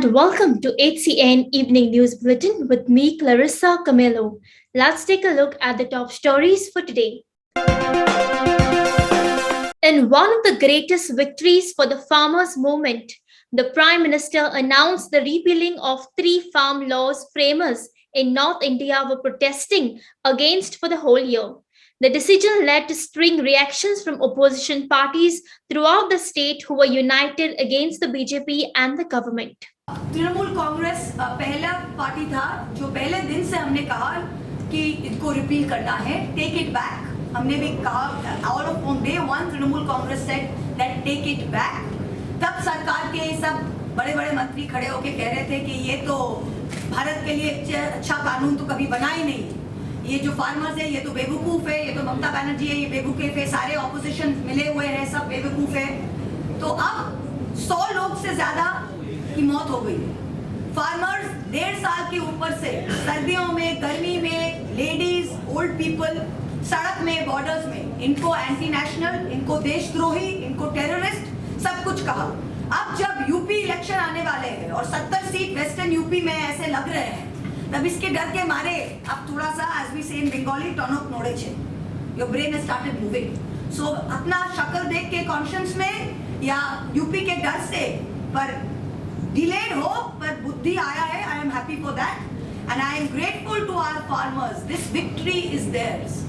and welcome to HCN Evening News Bulletin with me, Clarissa Camelo. Let's take a look at the top stories for today. In one of the greatest victories for the farmers' movement, the Prime Minister announced the repealing of 3 farm laws framers in North India were protesting against for the whole year. The decision led to string reactions from opposition parties throughout the state who were united against the BJP and the government. Trinamool Congress पहला party था जो पहले दिन से हमने कहा कि इसको रिपील करना है, टेक इट बैक. हमने भी कहा all on day one Trinamool Congress said that take it back. तब सरकार के सब बड़े-बड़े मंत्री खड़े होकर कह रहे थे कि ये तो भारत के लिए अच्छा कानून तो कभी बना ही नहीं. ये जो फार्मर्स है ये तो बेवकूफ है, ये तो ममता बनर्जी है, ये बेवकूफ है, सारे ऑपोजिशन मिले हुए हैं, सब बेवकूफ है. तो अब 100 लोग से ज्यादा की मौत हो गई है. फार्मर्स 1.5 साल के ऊपर से सर्दियों में, गर्मी में, लेडीज, ओल्ड पीपल सड़क में, बॉर्डर्स में, इनको एंटी नेशनल, इनको देशद्रोही, इनको टेररिस्ट सब कुछ कहा. अब जब यूपी इलेक्शन आने वाले हैं और 70 सीट वेस्टर्न यूपी में ऐसे लग रहे हैं, तब इसके डर के मारे अब थोड़ा सा as we say in Bengali टनक नोड़े छे. Your brain has started moving. So अपना शक्ल देख के कॉन्शियंस में या यूपी के डर से पर delayed हो पर बुद्धि आया है. I am happy for that and I am grateful to our farmers. This victory is theirs.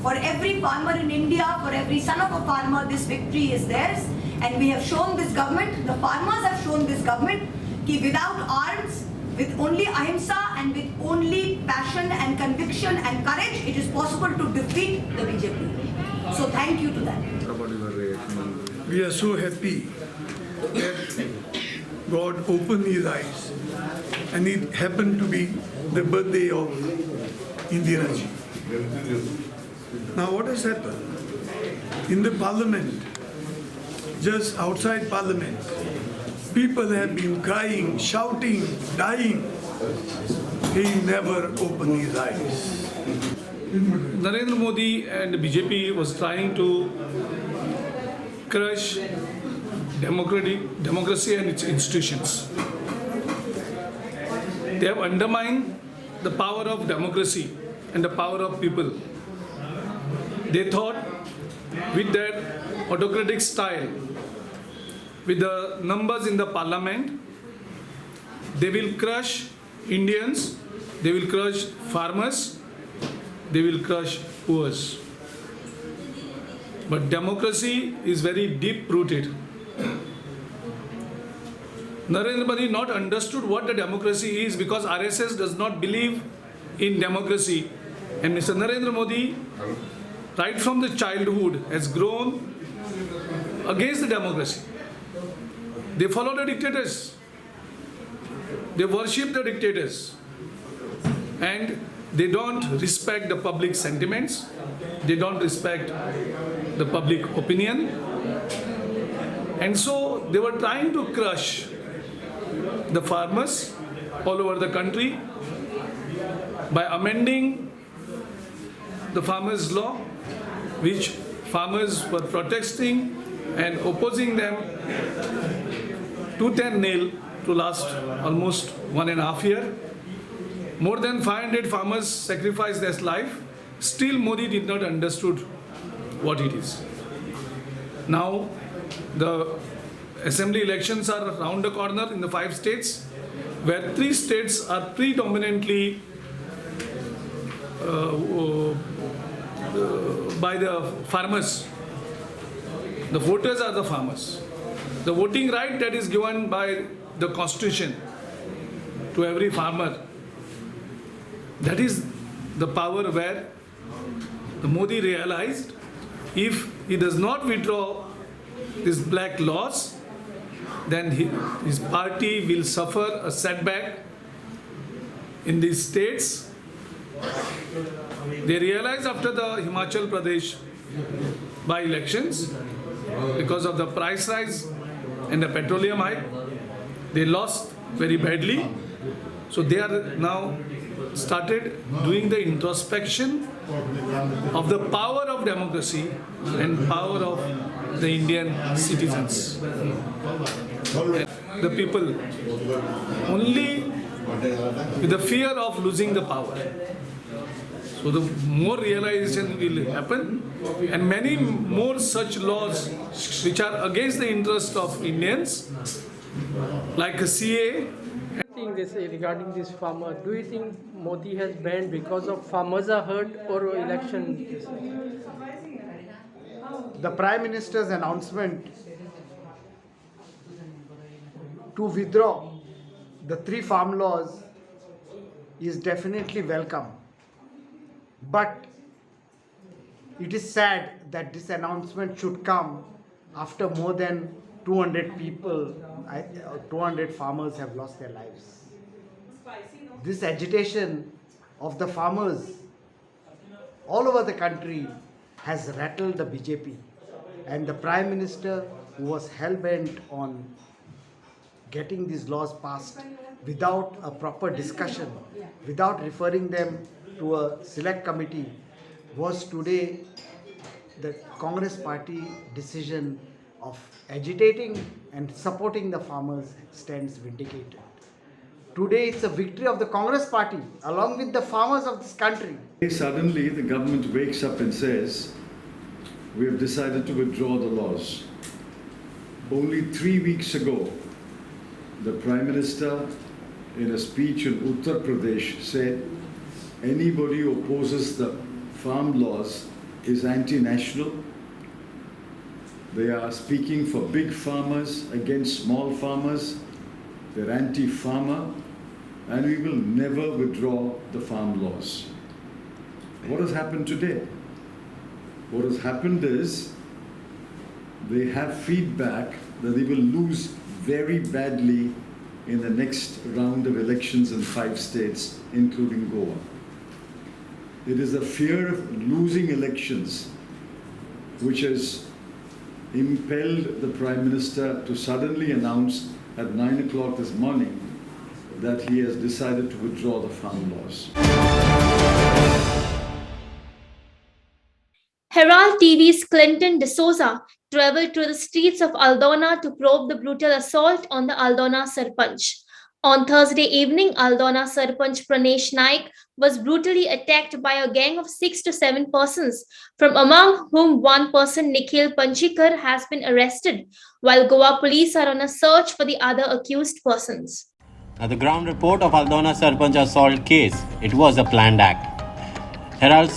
For every farmer in India, for every son of a farmer, this victory is theirs. And we have shown this government, the farmers have shown this government, कि without arms, with only ahimsa and with only passion and conviction and courage, it is possible to defeat the BJP. So thank you to that. We are so happy that God opened his eyes and it happened to be the birthday of Indira Ji. Now what has happened? In the parliament, just outside parliament, people have been crying, shouting, dying. He never opened his eyes. Narendra Modi and the BJP was trying to crush democracy and its institutions. They have undermined the power of democracy and the power of people. They thought with their autocratic style, with the numbers in the parliament, they will crush Indians, they will crush farmers, they will crush poor. But democracy is very deep rooted. Narendra Modi not understood what the democracy is because RSS does not believe in democracy. And Mr. Narendra Modi, right from the childhood, has grown against the democracy. They follow the dictators. They worship the dictators. And they don't respect the public sentiments. They don't respect the public opinion. And so they were trying to crush the farmers all over the country by amending the farmers' law, which farmers were protesting and opposing them tooth and nail to last almost 1.5 years. More than 500 farmers sacrificed their life. Still Modi did not understood what it is. Now the assembly elections are around the corner in the 5 states, where 3 states are predominantly by the farmers. The voters are the farmers. The voting right that is given by the constitution to every farmer, that is the power where the Modi realized if he does not withdraw these black laws, then his party will suffer a setback in these states. They realized after the Himachal Pradesh by-elections, because of the price rise and the petroleum hike, they lost very badly. So they are now started doing the introspection of the power of democracy and power of the Indian citizens. the people only with the fear of losing the power. So the more realization will happen, and many more such laws which are against the interest of Indians, like a CA. Regarding this farmer, do you think Modi has banned because of farmers are hurt or election? The Prime Minister's announcement to withdraw the 3 farm laws is definitely welcome. But it is sad that this announcement should come after more than 200 people, 200 farmers have lost their lives. This agitation of the farmers all over the country has rattled the BJP, and the Prime Minister, who was hell-bent on getting these laws passed without a proper discussion, without referring them to a select committee, was today the Congress party decision of agitating and supporting the farmers stands vindicated. Today it's a victory of the Congress party along with the farmers of this country. Suddenly the government wakes up and says, we have decided to withdraw the laws. Only 3 weeks ago, the Prime Minister in a speech in Uttar Pradesh said, anybody who opposes the farm laws is anti-national. They are speaking for big farmers against small farmers. They're anti-farmer, and we will never withdraw the farm laws. What has happened today? What has happened is they have feedback that they will lose very badly in the next round of elections in 5 states, including Goa. It is a fear of losing elections which has impelled the Prime Minister to suddenly announce at 9 o'clock this morning that he has decided to withdraw the farm laws. Herald TV's Clinton D'Souza traveled to the streets of Aldona to probe the brutal assault on the Aldona Sarpanch. On Thursday evening, Aldona Sarpanch Pranesh Naik was brutally attacked by a gang of 6 to 7 persons, from among whom one person, Nikhil Panchikar, has been arrested, while Goa police are on a search for the other accused persons. Now, the ground report of Aldona Sarpanch assault case, it was a planned act. Herald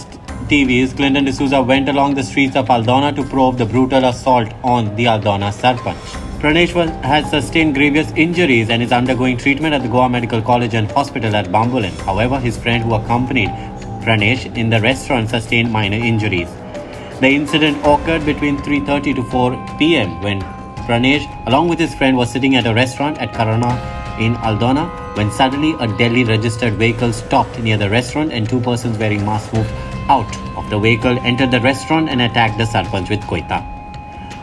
TV's Clinton D'Souza went along the streets of Aldona to probe the brutal assault on the Aldona Sarpanch. Pranesh has sustained grievous injuries and is undergoing treatment at the Goa Medical College and Hospital at Bulletin. However, his friend who accompanied Pranesh in the restaurant sustained minor injuries. The incident occurred between 3:30 to 4 p.m. when Pranesh, along with his friend, was sitting at a restaurant at Karana in Aldona when suddenly a Delhi registered vehicle stopped near the restaurant and 2 persons wearing masks moved out of the vehicle, entered the restaurant and attacked the Sarpanch with koita.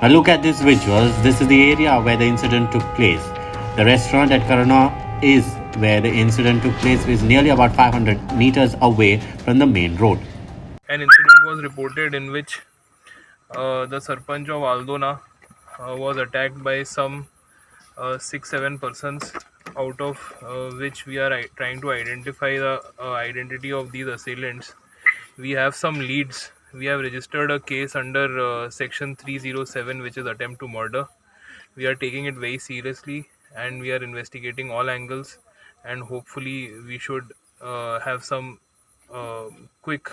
Now look at these visuals. This is the area where the incident took place. The restaurant at Karana is where the incident took place, is nearly about 500 meters away from the main road. An incident was reported in which the Sarpanch of Aldona was attacked by some 6-7 persons, out of which we are trying to identify the identity of these assailants. We have some leads. We have registered a case under section 307, which is attempt to murder. We are taking it very seriously and we are investigating all angles, and hopefully we should have some quick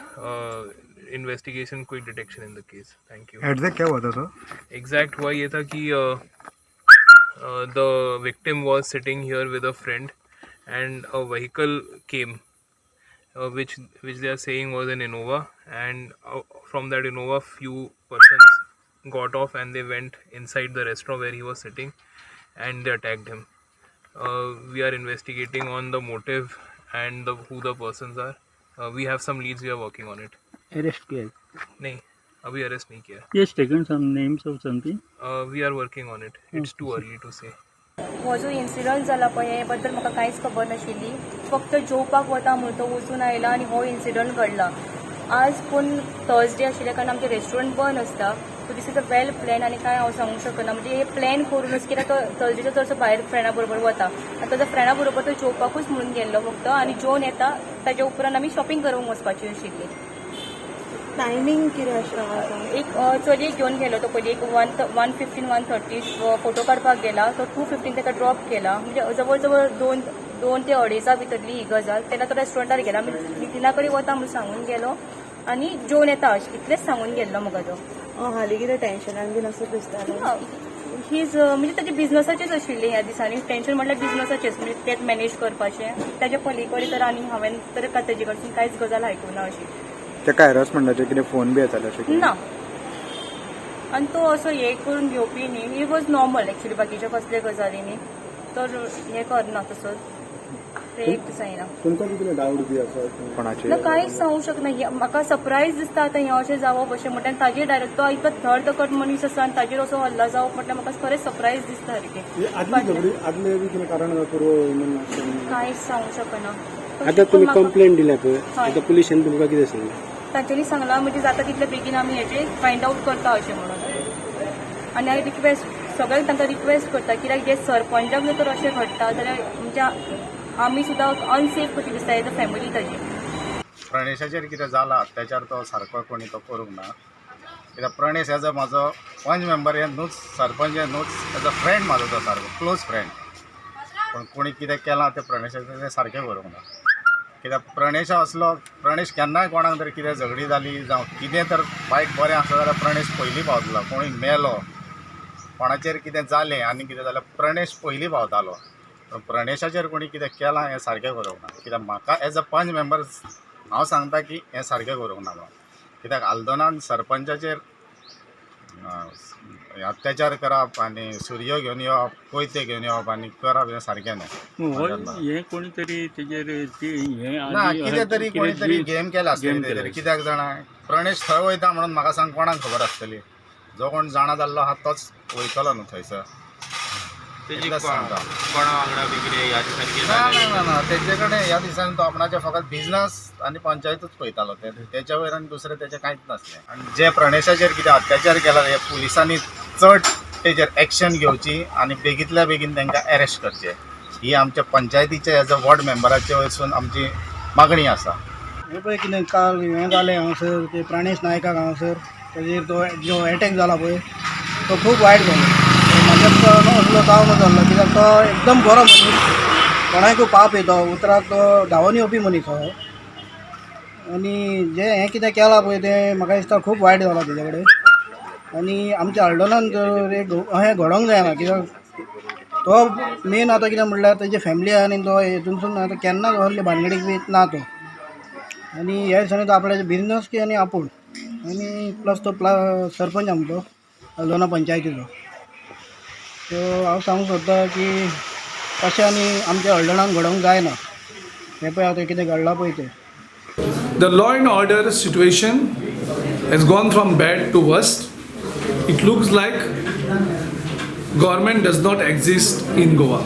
investigation, quick detection in the case. Thank you. Exact क्या हुआ था sir? Exact हुआ ये था कि the victim was sitting here with a friend and a vehicle came, which they are saying was an Innova, and from that Innova few persons got off and they went inside the restaurant where he was sitting and they attacked him. We are investigating on the motive and who the persons are. We have some leads, we are working on it. Arrest किया? नहीं, अभी arrest नहीं किया. Yes, taken some names of something. We are working on it. It's too early to say. हो जो incident जाला पळय हे बद्दल म्हाका कांयच खबर नाशिल्ली. फक्त जेवपाक वता म्हणून तो वचून आयला आनी हो इन्सिडंट घडला. आज पूण थर्सडे आशिल्ल्या कारणान आमचें रेस्टॉरंट बंद आसता so this is a well plan आनी काय हांव सांगूंक शकना म्हणजे हे प्लॅन करूनच कित्याक तो चलचेचो चडसो भायर फ्रेंडा बरोबर वता आनी ताच्या फ्रेंडा बरोबर तो जेवपाकूच म्हणून गेल्लो फक्त आनी जेवन येता ताच्या उपरांत आमी शॉपिंग करूंक वचपाची आशिल्ली. टायमींग कितें आसता? एक चलयेक घेवन गेलो तो पयलीं एक 1:15 1:30 फोटो काडपाक गेला तो 2:15 ताका ड्रॉप केला म्हणजे जवळ जवळ 2 ते 2:30 भितरली ही गजाल. तेन्ना तो रेस्टॉरंटार गेला नितीना कडेन वता म्हणून सांगून गेलो आनी जेवन येता अशें इतलेंच सांगून गेल्लो म्हाका तो. हालीं कितें टेन्शनान बीन असो दिसता? हीज म्हणजे ताच्या बिझनसाचेच आशिल्लें ह्या दिसांनी टेन्शन म्हटल्यार बिझनसाचेच म्हणजे तेच मॅनेज करपाचें ताच्या पलीकडे तर आनी हांवें तर ताजे कडसून कांयच गजाल आयकूं ना अशी. तेका हॅरसमेंटाचे कितें फोन बी येताले अशें? ना आनी तो असो हे करून घेवपी न्ही ही वॉज नॉर्मल एक्चुली बाकीच्या कसले गजालींनी तर हे करना तसो ते एक जायना. तुमकां कितें डावट बी आसा कोणाचेर? ना कांयच सांगूंक शकना म्हाका सरप्रायज दिसता आतां हें अशें जावप अशें म्हटल्यार ताजेर डायरेक्ट तो इतलो धडधकट मनीस आसा आनी ताजेर असो हल्ला जावप म्हटल्यार म्हाका खरेंच सरप्रायज दिसता सारकें. आदले बी कितें कारण करूं कांयच सांगूंक शकना. आतां तुमी कंप्लेंट दिल्या पळय आतां पुलिशेन तुमकां कितें सांगलें? तांच्यांनी सांगलां म्हणजे जाता तितले बेगीन आमी हेचे फायंड आउट करता अशें म्हणून आनी हांवें रिक्वेस्ट सगळ्यांक तांकां रिक्वेस्ट करता कित्याक जे सरपंचाक जर तर अशें घडटा जाल्यार म्हणजे आमी सुद्दां अनसेफ कशी दिसता एज अ फॅमिली ताजी. प्रणेशाचेर कितें जालां अत्याचार तो सारको कोणी तो करूंक ना कित्याक प्रणेश एज अ म्हाजो पंच मेंबर हे न्हूच सरपंच हे न्हूच एज अ फ्रेंड म्हाजो तो सारको क्लोज फ्रेंड पूण कोणी कितें केलां तें प्रणेशाचें तें सारकें करूंक ना कित्याक प्रणेश असलो प्रणेश केन्नाय कोणाक तरी कितें झगडी जाली जावं कितें तर वायट बरें आसा जाल्यार प्रणेश पयलीं पावतलो कोणी मेलो कोणाचेर कितें जालें आनी कितें जाल्यार प्रणेश पयलीं पावतालो पूण प्रणेशाचेर कोणी कितें केलां हें सारकें करूंक ना कित्याक म्हाका एज अ पंच मेंबर हांव सांगता की हें सारकें करूंक ना कित्याक आल्दोनान सरपंचाचेर अत्याचार करप आनी सूर्य घेवन येवप कोयते घेवन येवप आनी करप हें सारकें न्हू. हें कोणी तरी तेजेर ना कितें तरी कोणी तरी गेम केला आसतली तरी कित्याक जाणा प्रणेश थंय वयता म्हणून म्हाका सांग कोणाक खबर आसतली जो कोण जाणा जाल्लो आहा तोच वयतलो न्हू थंयसर. ना तेजे कडेन ह्या दिसांनी तो आपणाचे फकत बिझनस आनी पंचायतूच पळयतालो तेच्या वयर आनी दुसरें तेचें कांयच नासलें. आनी जे प्रणेशाचेर कितें अत्याचार केला हे पुलिसांनी चड तेजेर एक्शन घेवची आनी बेगींतल्या बेगीन तांकां अरेस्ट करचें ही आमच्या पंचायतीचे एज अ वॉर्ड मेंबराचे वयरसून आमची मागणी आसा. हे पळय कितें काल हें जालें हांगासर ते प्राणेश नायकाक हांगासर ताजेर तो जो अटॅक जाला पळय तो खूब वायट जालो. म्हाज्यात असलो जावं जाल्लो कित्याक तो एकदम बरो मनीस कोणाकूय पाप येतो उतराक तो धांवन येवपी मनीस हो आनी जे हें कितें केलां पळय तें म्हाका दिसता खूब वायट जालां तेजे कडेन आनी आमच्या आल्दोनान अशें घडोवंक जायना कित्याक तो मेन आतां कितें म्हणल्यार तेजी फॅमिली आहा आनी तो हितूनसून आतां केन्नाच असले भानगडीक बी ना तो आनी ह्या दिसांनी तो आपल्याचे बिझनस की आनी आपूण आनी प्लस तो सरपंच आमचो आल्दोना पंचायतीचो सो हांव सांगूंक सोदतां की अशें आनी आमच्या हळदणान घडोवंक जायना हें पळय आतां कितें घडलां पळय तें. The law and order situation has gone from bad to worst. It looks like government does not exist in Goa.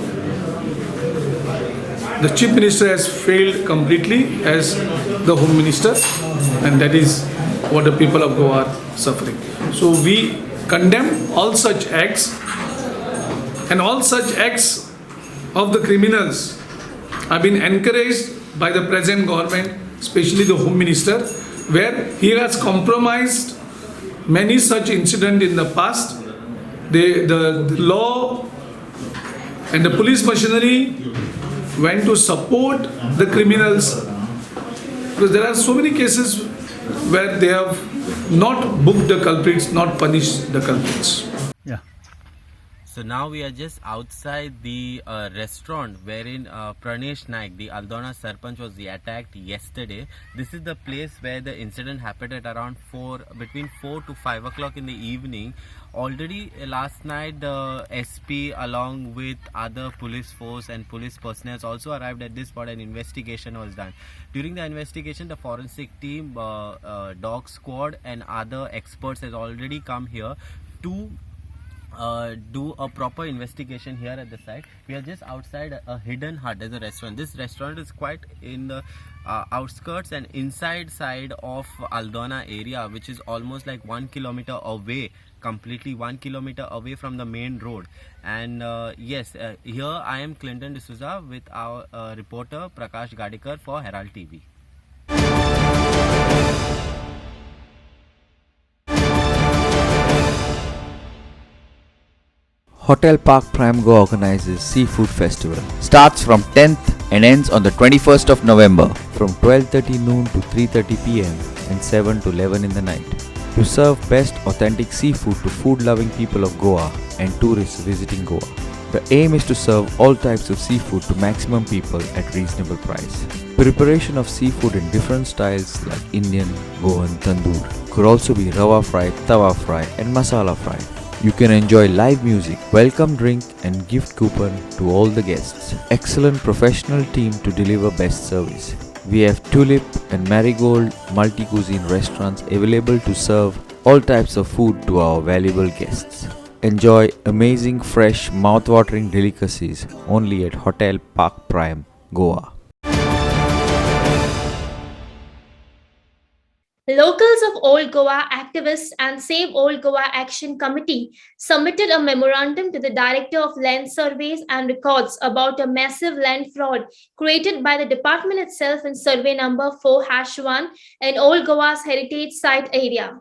The Chief Minister has failed completely as the Home Minister, and that is what the people of Goa are suffering. So we condemn all such acts, and all such acts of the criminals have been encouraged by the present government, especially the Home Minister, where he has compromised many such incidents in the past. The law and the police machinery went to support the criminals because there are so many cases where they have not booked the culprits, not punished the culprits. So now we are just outside the restaurant wherein Pranesh Naik, the Aldona Sarpanch, was attacked yesterday. This is the place where the incident happened at around between 4 to 5 o'clock in the evening. Already last night the SP along with other police force and police personnel also arrived at this spot and investigation was done. During the investigation, the forensic team, dog squad and other experts has already come here to do a proper investigation here at the site. We are just outside a hidden hut. There's a restaurant. This restaurant is quite in the outskirts and inside side of Aldona area, which is almost like 1 kilometer away, completely 1 kilometer away from the main road. And yes, here I am Clinton D'Souza with our reporter Prakash Gadikar for Herald TV. Hotel Park Prime Goa organizes Seafood Festival. Starts from 10th and ends on the 21st of November from 12:30 noon to 3:30 pm and 7 to 11 in the night. To serve best authentic seafood to food-loving people of Goa and tourists visiting Goa. The aim is to serve all types of seafood to maximum people at reasonable price. Preparation of seafood in different styles like Indian, Goan, tandoor could also be rawa fry, tawa fry and masala fry. You can enjoy live music, welcome drink and gift coupon to all the guests. Excellent professional team to deliver best service. We have Tulip and Marigold multi-cuisine restaurants available to serve all types of food to our valuable guests. Enjoy amazing fresh mouth-watering delicacies only at Hotel Park Prime, Goa. Locals of Old Goa activists and Save Old Goa Action Committee submitted a memorandum to the Director of Land Surveys and Records about a massive land fraud created by the department itself in survey number 4-1 in Old Goa's heritage site area.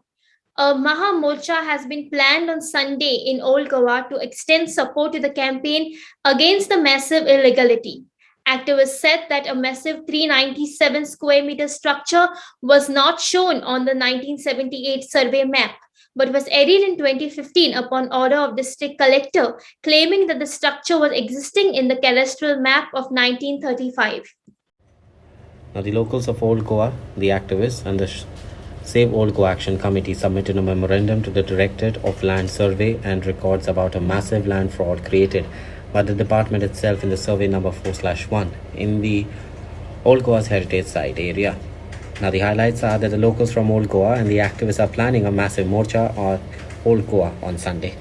A Maha Morcha has been planned on Sunday in Old Goa to extend support to the campaign against the massive illegality. Activists said that a massive 397 square meter structure was not shown on the 1978 survey map, but was added in 2015 upon order of district collector, claiming that the structure was existing in the cadastral map of 1935. Now, the locals of Old Goa, the activists, and the Save Old Goa Action Committee submitted a memorandum to the Directorate of Land Survey and Records about a massive land fraud created by the department itself in the survey number 4/1 in the Old Goa's heritage site area. Now, the highlights are that the locals from Old Goa and the activists are planning a massive morcha on Old Goa on Sunday.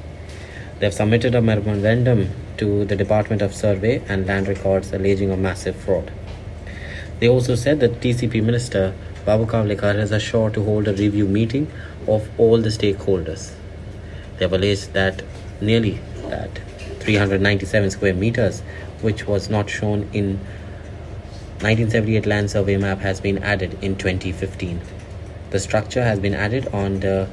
They have submitted a memorandum to the Department of Survey and Land Records alleging a massive fraud. They also said that TCP Minister Babu Kavlekar is assured to hold a review meeting of all the stakeholders. They have alleged that nearly 397 square meters, which was not shown in 1978 land survey map, has been added in 2015. The structure has been added on the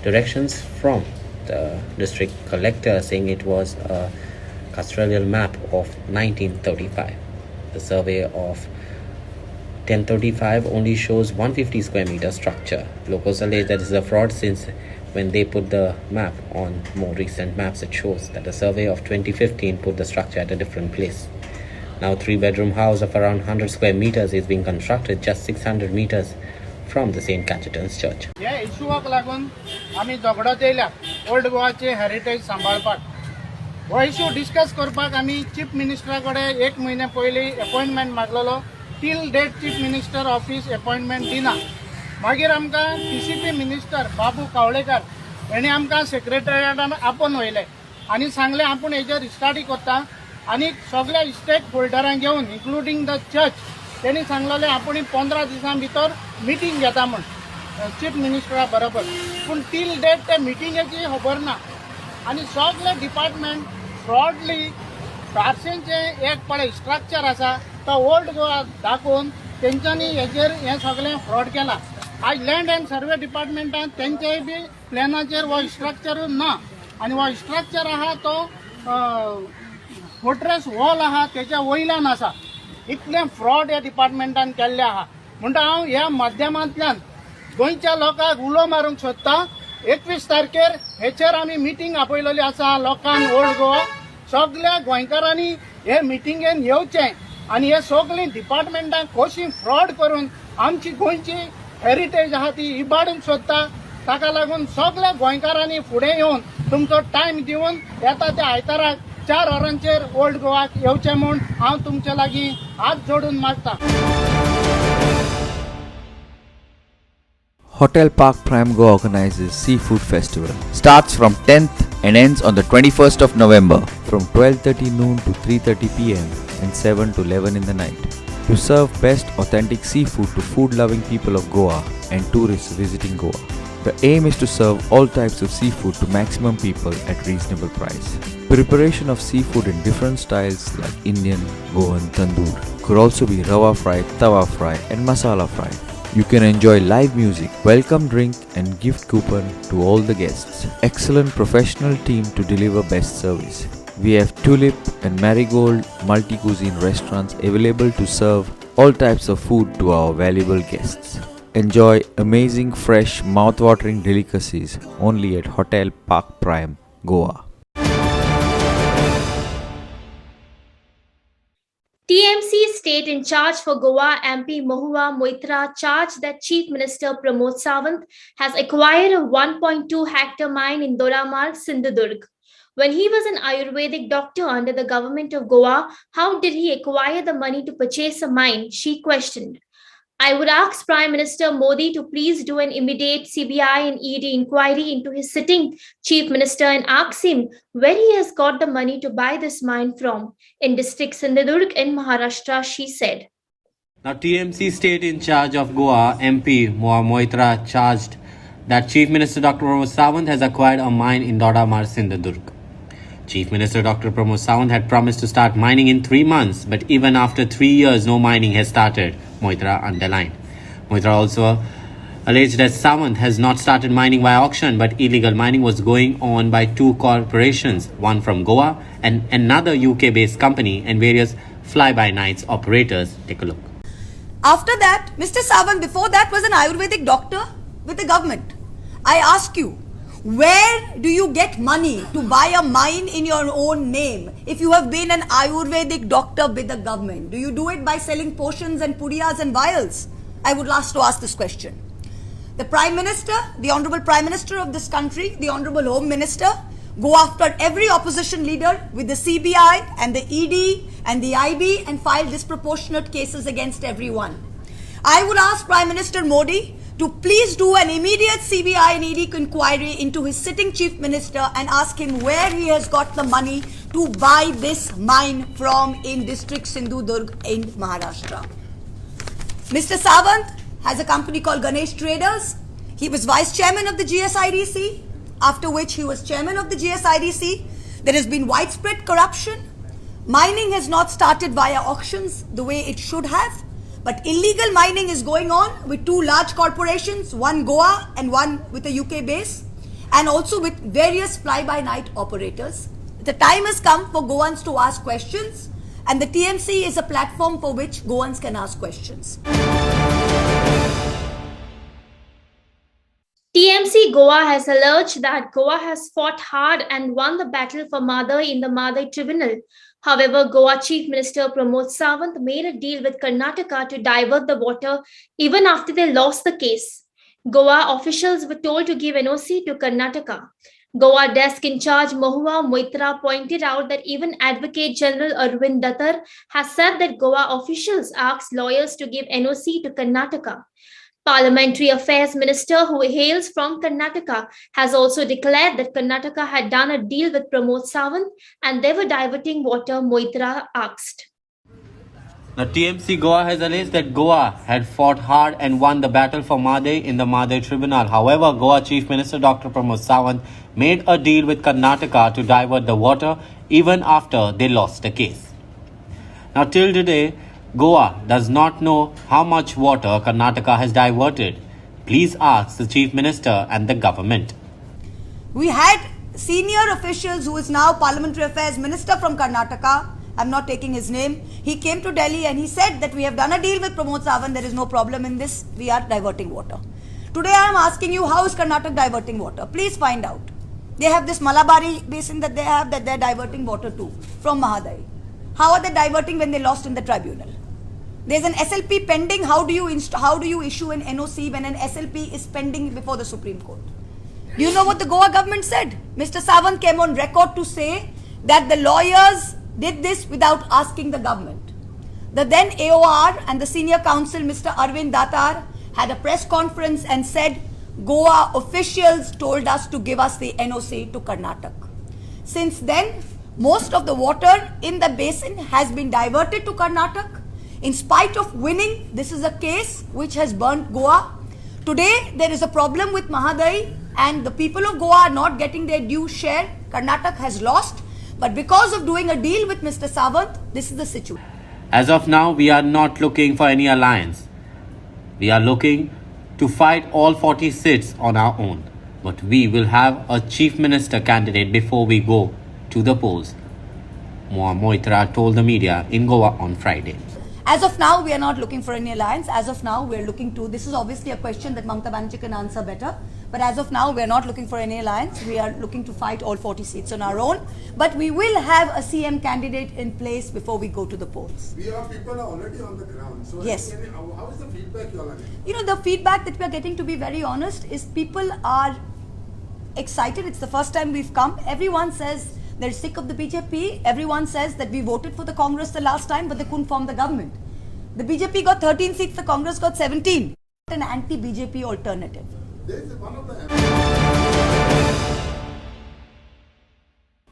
directions from the district collector, saying it was a cadastral map of 1935. The survey of 1035 only shows 150 square meter structure. Locals allege that this is a fraud since when they put the map on more recent maps, it shows that the survey of 2015 put the structure at a different place. Now, 3-bedroom house of around 100 square meters is being constructed just 600 meters from the St. Catherine's Church. ह्या इशूक लागून आमी झगडत येयल्यात old गोवाचे heritage सांबाळपाक. हो issue discuss करपाक आमी chief मिनिस्टरा कडेन 1 म्हयने पयलीं अपॉइंटमेंट मागलेलो. Till date chief minister office appointment दिना. मागीर आमकां TCP मिनिस्टर बाबू कावळेकर हेणी आमकां सेक्रेटरिएटान आपोवन वयले आनी सांगलें आपूण हेजेर स्टडी करता आनी सगळ्या स्टेक होल्डरांक घेवन इन्क्लुडींग द चर्च तेणी सांगलेलें आपूण 15 दिसां भितर मिटींग घेता म्हूण चीफ मिनिस्टरा बरोबर. पूण टील डेट ते मिटींगेची खबर ना आनी सगळे डिपार्टमेंट फ्रॉडली पार्सेंचे एक पळय स्ट्रक्चर आसा तो ओल्ड गोवा दाखोवन तेंच्यांनी हेजेर हें सगळें फ्रॉड केला. आज लँड एंड सर्वे डिपार्टमेंटान तेंच्याय बी प्लॅनाचेर हो स्ट्रक्चर ना आनी हो स्ट्रक्चर आहा तो फोर्ट्रेस वॉल आहा तेच्या वयल्यान आसा. इतलें फ्रॉड ह्या डिपार्टमेंटान केल्लें आहा. म्हणटा हांव ह्या माध्यमांतल्यान गोंयच्या लोकांक उलो मारूंक सोदता. 21 तारखेर हेचेर आमी मिटींग आपयलेली आसा लोकांक ओल्ड गोवा. सगळ्या गोंयकारांनी हे मिटींगेन येवचें आनी हे सगळीं डिपार्टमेंटान कशी फ्रॉड करून आमची गोंयची हेरिटेज आहा ती इबाडूंक सोदता. ताका लागून सगळ्या गोंयकारांनी फुडें येवन तुमचो टायम दिवन येता त्या आयताराक 4 वरांचेर ओल्ड गोवाक येवचें म्हूण हांव तुमचे लागीं हात जोडून मागता. Hotel Park Prime Goa organizes Seafood Festival. Starts from 10th and ends on the 21st of November from 12:30 noon to 3:30 pm and 7 to 11 in the night. To serve best authentic seafood to food-loving people of Goa and tourists visiting Goa. The aim is to serve all types of seafood to maximum people at reasonable price. Preparation of seafood in different styles like Indian, Goan, tandoor could also be rawa fry, tawa fry and masala fry. You can enjoy live music, welcome drink and gift coupon to all the guests. Excellent professional team to deliver best service. We have Tulip and Marigold multi-cuisine restaurants available to serve all types of food to our valuable guests. Enjoy amazing fresh mouth-watering delicacies only at Hotel Park Prime, Goa. TMC state in charge for Goa MP Mahua Moitra charged that Chief Minister Pramod Sawant has acquired a 1.2 hectare mine in Doramar, Sindhudurg. When he was an Ayurvedic doctor under the government of Goa, how did he acquire the money to purchase a mine? She questioned. I would ask Prime Minister Modi to please do an immediate CBI and ED inquiry into his sitting Chief Minister and ask him where he has got the money to buy this mine from. In district Sindhudurg in Maharashtra, she said. Now, TMC state in charge of Goa, MP Mahua Moitra, charged that Chief Minister Dr. Pramod Sawant has acquired a mine in Dodamar, Sindhudurg. Chief Minister Dr. Pramod Sawant had promised to start mining in 3 months, but even after 3 years, no mining has started, Moitra underlined. Moitra also alleged that Sawant has not started mining by auction, but illegal mining was going on by 2 corporations, one from Goa and another UK-based company, and various fly-by-nights operators. Take a look. After that, Mr. Sawant before that was an Ayurvedic doctor with the government. I ask you, where do you get money to buy a mine in your own name if you have been an Ayurvedic doctor with the government? Do you do it by selling potions and puriyas and vials? I would last to ask this question. The Prime Minister, the Honorable Prime Minister of this country, the Honorable Home Minister, go after every opposition leader with the CBI and the ED and the IB and file disproportionate cases against everyone. I would ask Prime Minister Modi to please do an immediate CBI and ED inquiry into his sitting Chief Minister and ask him where he has got the money to buy this mine from in district Sindhudurg in Maharashtra. Mr. Sawant has a company called Ganesh Traders. He was Vice Chairman of the GSIDC, after which he was Chairman of the GSIDC. There has been widespread corruption. Mining has not started via auctions the way it should have. But illegal mining is going on with 2 large corporations, one Goa and one with a UK base, and also with various fly-by-night operators. The time has come for Goans to ask questions, and the TMC is a platform for which Goans can ask questions. TMC Goa has alleged that Goa has fought hard and won the battle for Madai in the Madai Tribunal. However, Goa Chief Minister Pramod Sawant made a deal with Karnataka to divert the water even after they lost the case. Goa officials were told to give NOC to Karnataka. Goa desk in charge Mahua Moitra pointed out that even Advocate General Arvind Dattar has said that Goa officials asked lawyers to give NOC to Karnataka. Parliamentary Affairs Minister, who hails from Karnataka, has also declared that Karnataka had done a deal with Pramod Sawant and they were diverting water, Moitra asked. Now, TMC Goa has alleged that Goa had fought hard and won the battle for Madai in the Madai Tribunal. However, Goa Chief Minister Dr. Pramod Sawant made a deal with Karnataka to divert the water even after they lost the case. Now, till today, Goa does not know how much water Karnataka has diverted. Please ask the Chief Minister and the government. We had senior officials who is now Parliamentary Affairs Minister from Karnataka. I'm not taking his name. He came to Delhi and he said that we have done a deal with Pramod Sawant. There is no problem in this. We are diverting water. Today I am asking you, how is Karnataka diverting water? Please find out. They have this Malabari basin that they have that they are diverting water to from Mahadai. How are they diverting when they lost in the tribunal? There's an SLP pending. How do you issue an NOC when an SLP is pending before the Supreme Court? Do you know what the Goa government said? Mr. Sawant came on record to say that the lawyers did this without asking the government. The then AOR and the senior counsel, Mr. Arvind Dattar, had a press conference and said Goa officials told us to give us the NOC to Karnataka. Since then, most of the water in the basin has been diverted to Karnataka. In spite of winning, this is a case which has burnt Goa. Today, there is a problem with Mahadai and the people of Goa are not getting their due share. Karnataka has lost. But because of doing a deal with Mr. Sawant, this is the situation. As of now, we are not looking for any alliance. We are looking to fight all 40 seats on our own. But we will have a chief minister candidate before we go to the polls, Moitra told the media in Goa on Friday. As of now, we are not looking for any alliance. As of now, we are looking to, this is obviously a question that Mamata Banerjee can answer better. But as of now, we are not looking for any alliance. We are looking to fight all 40 seats on our own. But we will have a CM candidate in place before we go to the polls. We have people are already on the ground. So yes. How is the feedback you are getting? You know, the feedback that we are getting, to be very honest, is people are excited. It's the first time we've come. Everyone says they're sick of the BJP. Everyone says that we voted for the Congress the last time, but they couldn't form the government. The BJP got 13 seats, the Congress got 17. An anti-BJP alternative.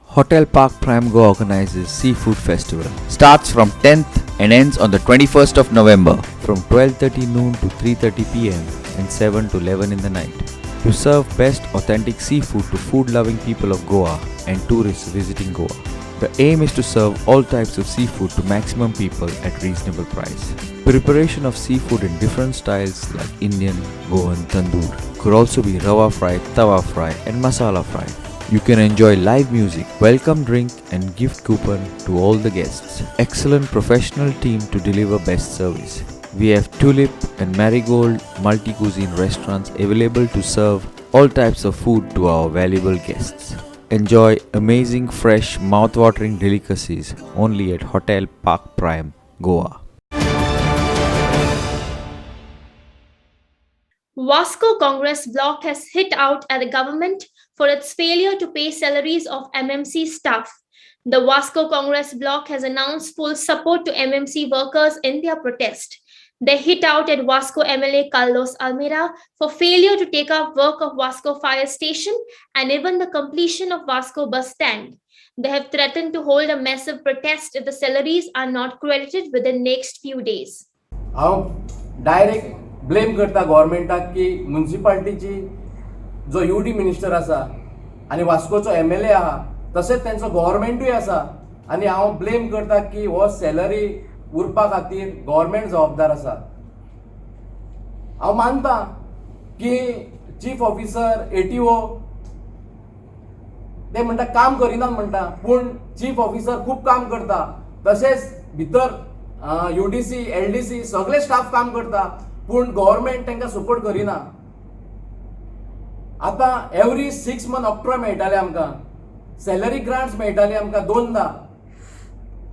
Hotel Park Prime Goa organizes Seafood Festival. Starts from 10th and ends on the 21st of November from 12:30 noon to 3:30 p.m. and 7 to 11 in the night. To serve best authentic seafood to food-loving people of Goa and tourists visiting Goa. The aim is to serve all types of seafood to maximum people at reasonable price. Preparation of seafood in different styles like Indian, Goan, tandoor could also be rawa fry, tawa fry and masala fry. You can enjoy live music, welcome drink and gift coupon to all the guests. Excellent professional team to deliver best service. We have Tulip and Marigold multi-cuisine restaurants available to serve all types of food to our valuable guests. Enjoy amazing fresh mouth-watering delicacies only at Hotel Park Prime, Goa. Vasco Congress bloc has hit out at the government for its failure to pay salaries of MMC staff. The Vasco Congress bloc has announced full support to MMC workers in their protest. They hit out at Vasco MLA Carlos Almeida for failure to take up work of Vasco Fire Station and even the completion of Vasco bus stand. They have threatened to hold a massive protest if the salaries are not credited within next few days. Direct blame करता गव्हर्नमेंटाक की म्युनिसिपालिटीची जो UD minister आसा आणि वास्कोचो MLA आहा तसेच त्यांचो गव्हर्नमेंटूय आसा आणि हांव ब्लेम करता की हो सॅलरी उरपा खातीर गव्हर्नमेंट जबाबदार आसा. हांव मानता की चीफ ऑफिसर ATO ते म्हणटा काम करिना म्हणटा पूण चीफ ऑफिसर खूप काम करता तसेच भितर UDC LDC सगळे स्टाफ काम करता पूण गव्हर्नमेंट तांकां सपोर्ट करिना. आता एवरी 6 मंथ ऑक्ट्रॉय मेळटाले आमकां सॅलरी ग्रांट्स मेळटाली आमकां 2दा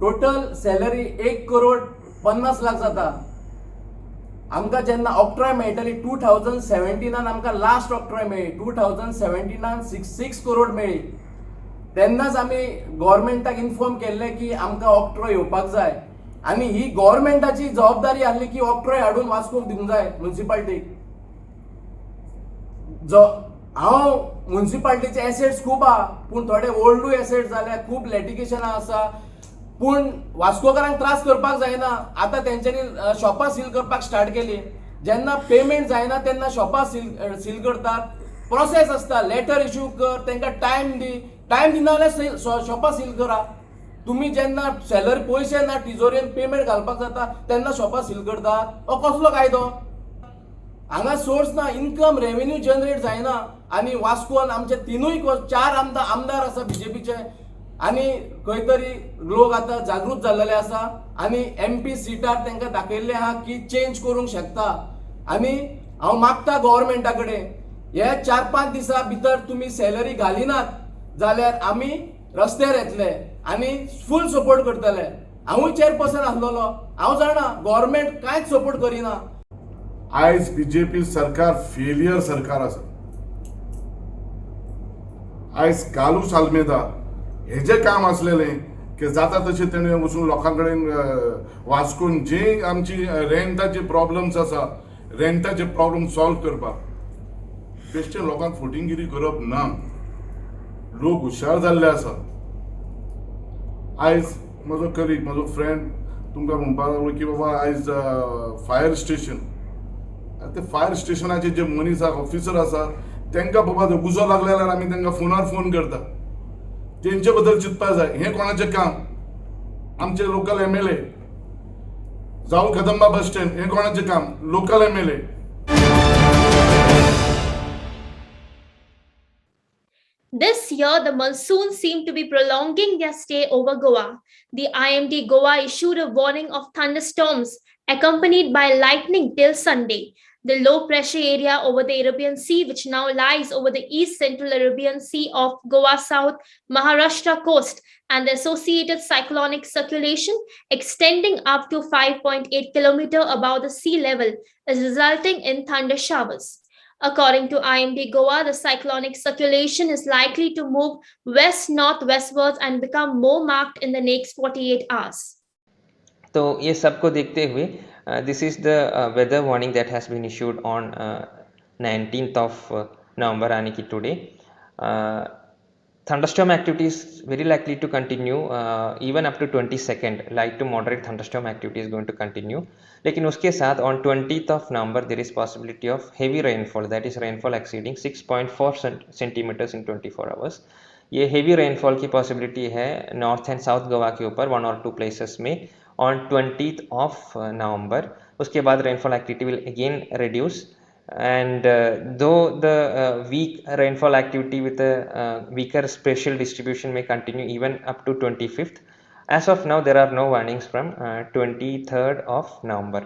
टोटल सॅलरी 1,50,00,000 जाता. आमकां जेन्ना ऑक्ट्रॉय मेळटाली 2017 आमकां लास्ट ऑक्ट्रॉय मेळ्ळी 2017 6 करोड मेळ्ळी. तेन्नाच आमी गव्हर्नमेंटाक इन्फॉर्म केल्लें की आमकां ऑक्ट्रॉय येवपाक जाय आणि ही गव्हर्नमेंटाची जबाबदारी आसली की ऑक्ट्रॉय हाडून वास्कोक दिवंक जाय म्युनिसिपालिटीक. हांव म्युनिसिपालिटीचे एसेट्स खूब आहा पूण थोडे ओल्डूय एसेट्स जाल्या खूब लॅटिगेशनां आसा पूण वास्कोकारांक त्रास करपाक जायना. आतां तेंच्यांनी शॉपां सील करपाक स्टार्ट केली. जेन्ना पेमेंट जायना तेन्ना शॉपां सील करतात. प्रोसेस आसता लेटर इश्यू कर तांकां टायम दी टायम दिना जाल्यार शॉपां सील करा. तुम्ही जेन्ना सॅलरी पयशे ना तिजोरेन पेमेंट घालपाक जाता तेन्ना शॉपां सील करतात. हो कसलो कायदो? हांगा सोर्स ना इन्कम रेव्हेन्यू जनरेट जायना आनी वास्कोन आमचे 4 आमदार आसा BJPचे आनी खंय तरी लोक आतां जागृत जाल्ले आसा आनी MP सिटार तांकां दाखयल्लें आहा की चेंज करूंक शकता. आनी हांव मागता गव्हर्नमेंटा कडेन हे 4-5 दिसा भितर तुमी सॅलरी घालिनात जाल्यार आमी रस्त्यार येतले आनी फुल सपोर्ट करतले. हांवूय चेअरपर्सन आसलोलो हांव जाणा गव्हर्नमेंट कांयच सपोर्ट करिना. आयज BJP सरकार फेलियर सरकार आसा. आयज कालूस आल्मेदा हेजे काम आसलेलें की जाता तशें तेणें वचून लोकां कडेन वास्कोन जे आमची रेंटाचे प्रॉब्लम्स आसा रेंटाचे प्रॉब्लम सॉल्व करपाक बेश्टे लोकांक फुटिंगगिरी करप ना. लोक हुशार जाल्ले आसा आयज म्हजो कलीग म्हजो फ्रेंड तुमकां म्हणपाक लागलो की बाबा आयज फायर स्टेशन ते फायर स्टेशनाचे जे मनीस ऑफिसर आसा तांकां बाबा उजो लागले जाल्यार आमी तांकां फोनार फोन करता तेंचे बद्दल चिंतपाक जाय हें कोणाचें काम आमचे लोकल MLA जावं कदंबा बस स्टँड हें कोणाचें काम local MLA This year, the monsoons seem to be prolonging their stay over Goa. The IMD Goa issued a warning of thunderstorms accompanied by lightning till Sunday. The low pressure area over the Arabian Sea, which now lies over the east central Arabian Sea of Goa South Maharashtra coast, and the associated cyclonic circulation extending up to 5.8 km above the sea level, is resulting in thunder showers. According to IMD Goa, the cyclonic circulation is likely to move west-northwestwards and become more marked in the next 48 hours. तो ये सब को देखते हुए this is the weather warning that has been issued on 19th of November यानी कि today thunderstorm activity is very likely to continue even up to 22nd. Light to moderate thunderstorm activity is going to continue. लेकिन उसके साथ on 20th of November there is possibility of heavy rainfall, that is rainfall exceeding 6.4 centimeters in 24 hours. ये heavy rainfall की possibility है north and south Goa के ऊपर 1 or 2 places में on 20th of November. उसके बाद rainfall activity will again reduce. And though the weak rainfall activity with a weaker spatial distribution may continue even up to 25th, as of now there are no warnings from 23rd of November.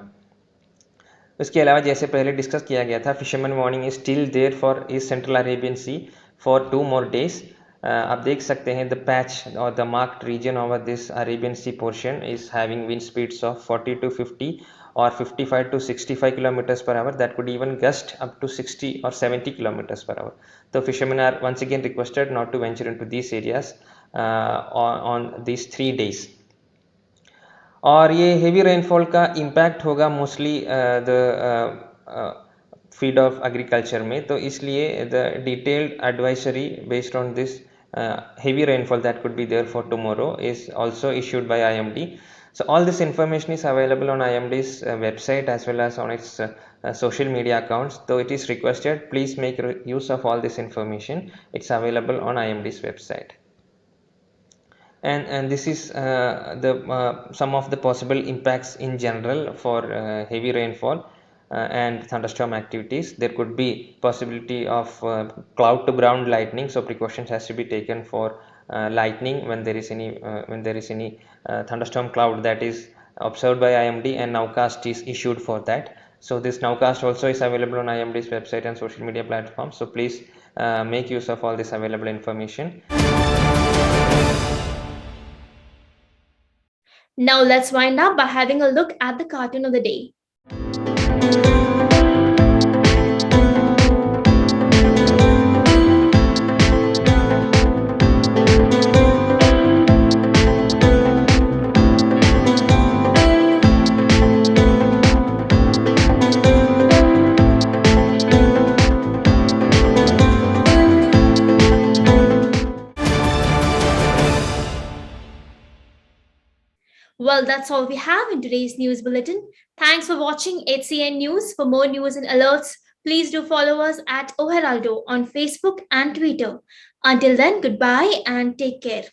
उसके अलावा जैसे पहले discuss किया गया था, fisherman warning is still there for east central Arabian sea for 2 more days. आप देख सकते हैं द पैच और the marked region over this Arabian sea portion is having wind speeds of 40 to 50 or 55 to 65 kilometers per hour. That could even gust up to 60 or 70 kilometers per hour. So fishermen are once again requested not to venture into these areas on these 3 days. और ये heavy rainfall का impact होगा mostly the field of agriculture में, तो इसलिए the detailed advisory based on this heavy rainfall that could be there for tomorrow is also issued by IMD. So all this information is available on IMD's website as well as on its social media accounts. Though it is requested, please make use of all this information. It's available on IMD's website. And this is some of the possible impacts in general for heavy rainfall and thunderstorm activities. There could be possibility of cloud to ground lightning, so precautions has to be taken for lightning when there is any thunderstorm cloud that is observed by IMD, and nowcast is issued for that. So this nowcast also is available on IMD's website and social media platforms, so please make use of all this available information. Now let's wind up by having a look at the cartoon of the day. Well, that's all we have in today's news bulletin. Thanks for watching HCN News. For more news and alerts, please do follow us at Oheraldo on Facebook and Twitter. Until then, goodbye and take care.